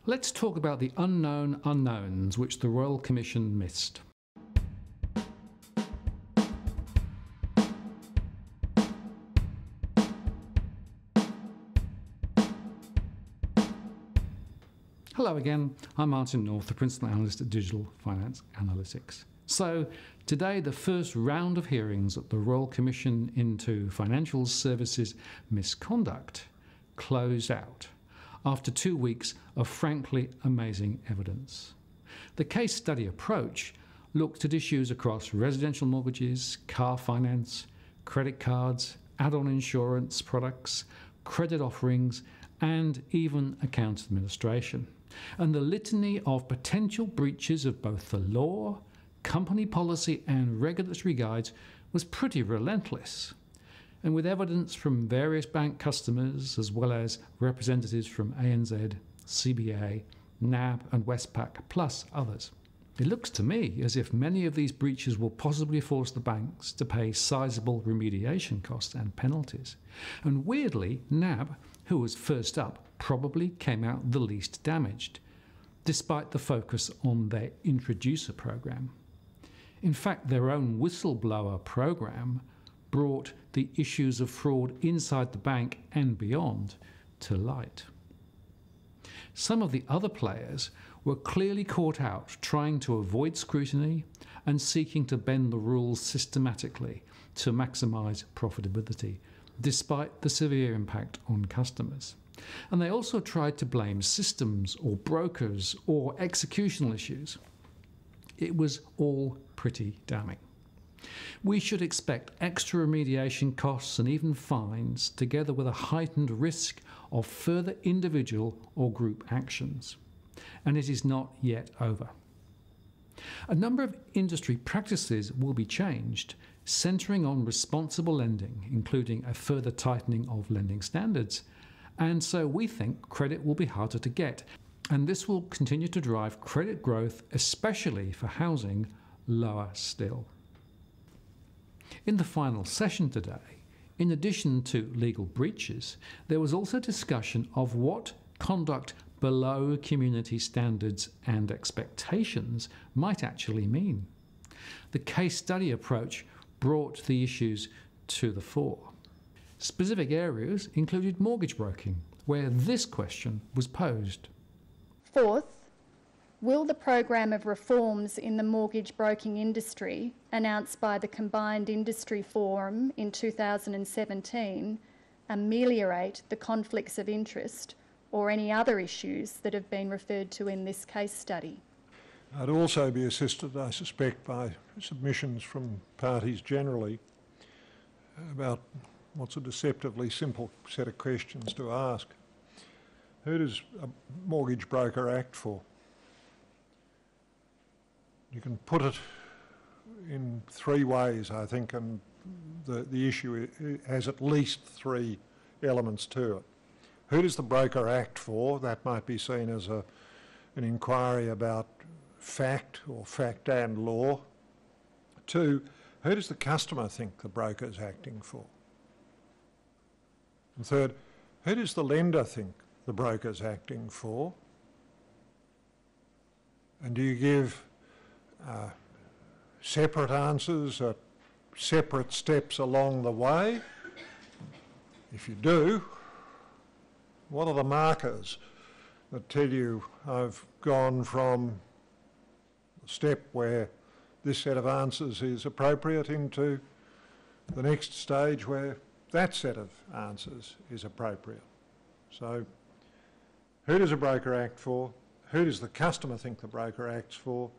Let's talk about the unknown unknowns which the Royal Commission missed. Hello again, I'm Martin North, the Principal Analyst at Digital Finance Analytics. So today the first round of hearings at the Royal Commission into Financial Services Misconduct closed out after 2 weeks of frankly amazing evidence. The case study approach looked at issues across residential mortgages, car finance, credit cards, add-on insurance products, credit offerings, and even account administration. And the litany of potential breaches of both the law, company policy and regulatory guides was pretty relentless. And with evidence from various bank customers as well as representatives from ANZ, CBA, NAB and Westpac, plus others. It looks to me as if many of these breaches will possibly force the banks to pay sizable remediation costs and penalties. And weirdly, NAB, who was first up, probably came out the least damaged, despite the focus on their introducer program. In fact, their own whistleblower program brought the issues of fraud inside the bank and beyond to light. Some of the other players were clearly caught out trying to avoid scrutiny and seeking to bend the rules systematically to maximise profitability, despite the severe impact on customers. And they also tried to blame systems or brokers or executional issues. It was all pretty damning. We should expect extra remediation costs and even fines, together with a heightened risk of further individual or group actions. And it is not yet over. A number of industry practices will be changed, centering on responsible lending, including a further tightening of lending standards. And so we think credit will be harder to get, and this will continue to drive credit growth, especially for housing, lower still. In the final session today, in addition to legal breaches, there was also discussion of what conduct below community standards and expectations might actually mean. The case study approach brought the issues to the fore. Specific areas included mortgage broking, where this question was posed. Fourth, will the program of reforms in the mortgage broking industry announced by the Combined Industry Forum in 2017 ameliorate the conflicts of interest or any other issues that have been referred to in this case study? I'd also be assisted, I suspect, by submissions from parties generally about what's a deceptively simple set of questions to ask. Who does a Mortgage Broker act for? You can put it in three ways, I think, and the issue has at least three elements to it. Who does the broker act for? That might be seen as an inquiry about fact or fact and law. Two, who does the customer think the broker's acting for? And third, who does the lender think the broker's acting for? And do you give separate answers at separate steps along the way? If you do, what are the markers that tell you I've gone from a step where this set of answers is appropriate into the next stage where that set of answers is appropriate? So, who does a broker act for? Who does the customer think the broker acts for?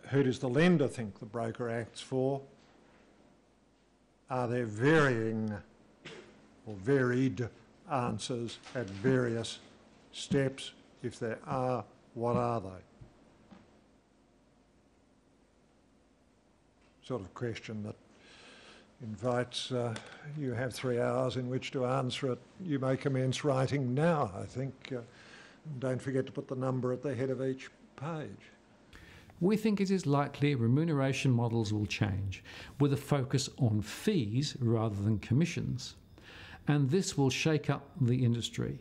Who does the lender think the broker acts for? Are there varying or varied answers at various steps? If there are, what are they? Sort of question that invites you have 3 hours in which to answer it. You may commence writing now, I think. Don't forget to put the number at the head of each page. We think it is likely remuneration models will change, with a focus on fees rather than commissions. And this will shake up the industry,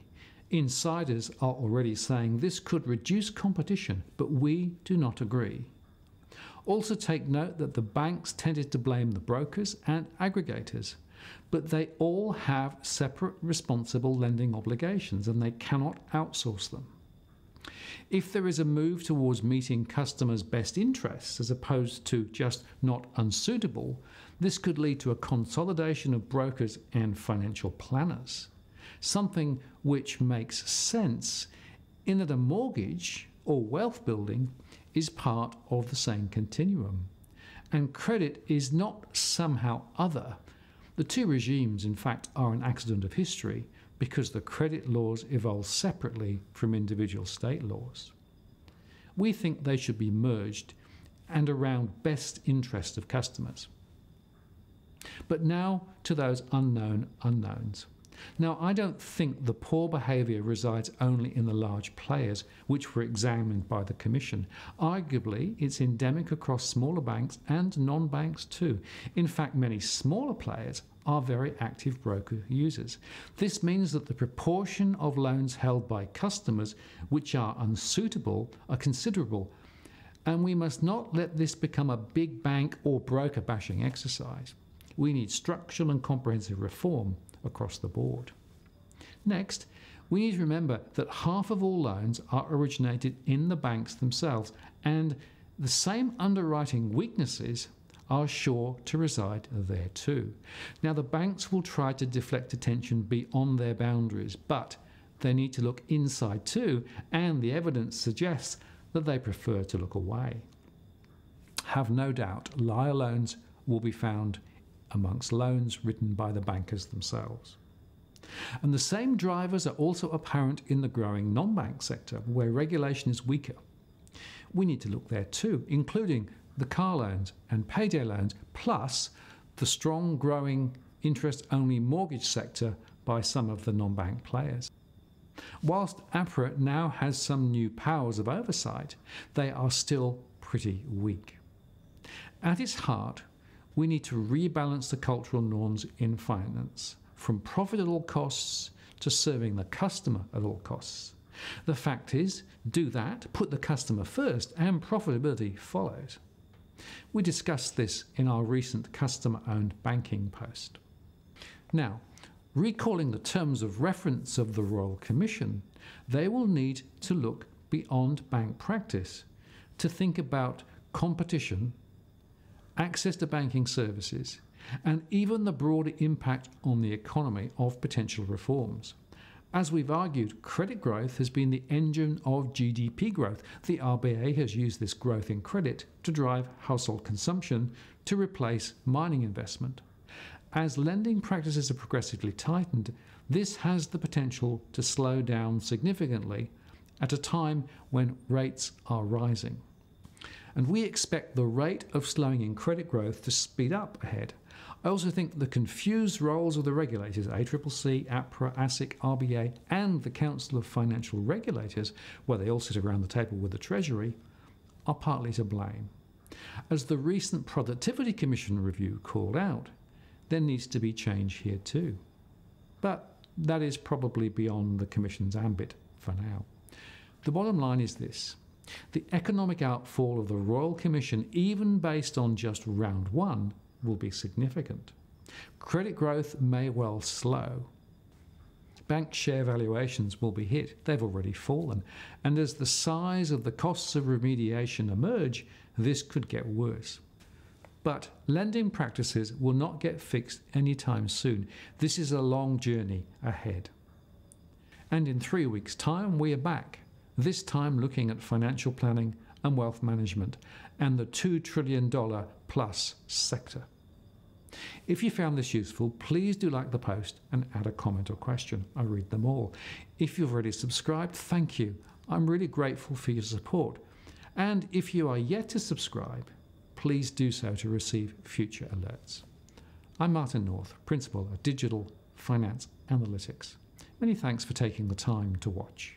Insiders are already saying this could reduce competition, but we do not agree. Also take note that the banks tended to blame the brokers and aggregators, but they all have separate responsible lending obligations and they cannot outsource them. If there is a move towards meeting customers' best interests as opposed to just not unsuitable, this could lead to a consolidation of brokers and financial planners, something which makes sense in that a mortgage or wealth building is part of the same continuum, and credit is not somehow other. The two regimes, in fact, are an accident of history because the credit laws evolve separately from individual state laws. We think they should be merged and around best interest of customers. But now to those unknown unknowns. Now, I don't think the poor behaviour resides only in the large players, which were examined by the Commission. Arguably, it's endemic across smaller banks and non-banks too. In fact, many smaller players are very active broker users. This means that the proportion of loans held by customers which are unsuitable are considerable, and we must not let this become a big bank or broker bashing exercise. We need structural and comprehensive reform across the board. Next, we need to remember that half of all loans are originated in the banks themselves, and the same underwriting weaknesses are sure to reside there too. Now, the banks will try to deflect attention beyond their boundaries, but they need to look inside too, and the evidence suggests that they prefer to look away. Have no doubt, liar loans will be found amongst loans written by the bankers themselves. And the same drivers are also apparent in the growing non-bank sector, where regulation is weaker. We need to look there too, including the car loans and payday loans, plus the strong growing interest-only mortgage sector by some of the non-bank players. Whilst APRA now has some new powers of oversight, they are still pretty weak. At its heart, we need to rebalance the cultural norms in finance, from profit at all costs to serving the customer at all costs. The fact is, do that, put the customer first, and profitability follows. We discussed this in our recent customer-owned banking post. Now, recalling the terms of reference of the Royal Commission, they will need to look beyond bank practice to think about competition, access to banking services, and even the broader impact on the economy of potential reforms. As we've argued, credit growth has been the engine of GDP growth. The RBA has used this growth in credit to drive household consumption to replace mining investment. As lending practices are progressively tightened, this has the potential to slow down significantly at a time when rates are rising. And we expect the rate of slowing in credit growth to speed up ahead. I also think the confused roles of the regulators, ACCC, APRA, ASIC, RBA, and the Council of Financial Regulators, where they all sit around the table with the Treasury, are partly to blame. As the recent Productivity Commission review called out, there needs to be change here too. But that is probably beyond the Commission's ambit for now. The bottom line is this. The economic outfall of the Royal Commission, even based on just round one, will be significant. Credit growth may well slow. Bank share valuations will be hit. They've already fallen. And as the size of the costs of remediation emerge, this could get worse. But lending practices will not get fixed anytime soon. This is a long journey ahead. And in 3 weeks' time, we are back. This time looking at financial planning and wealth management and the $2 trillion plus sector. If you found this useful, please do like the post and add a comment or question. I read them all. If you've already subscribed, thank you. I'm really grateful for your support. And if you are yet to subscribe, please do so to receive future alerts. I'm Martin North, Principal at Digital Finance Analytics. Many thanks for taking the time to watch.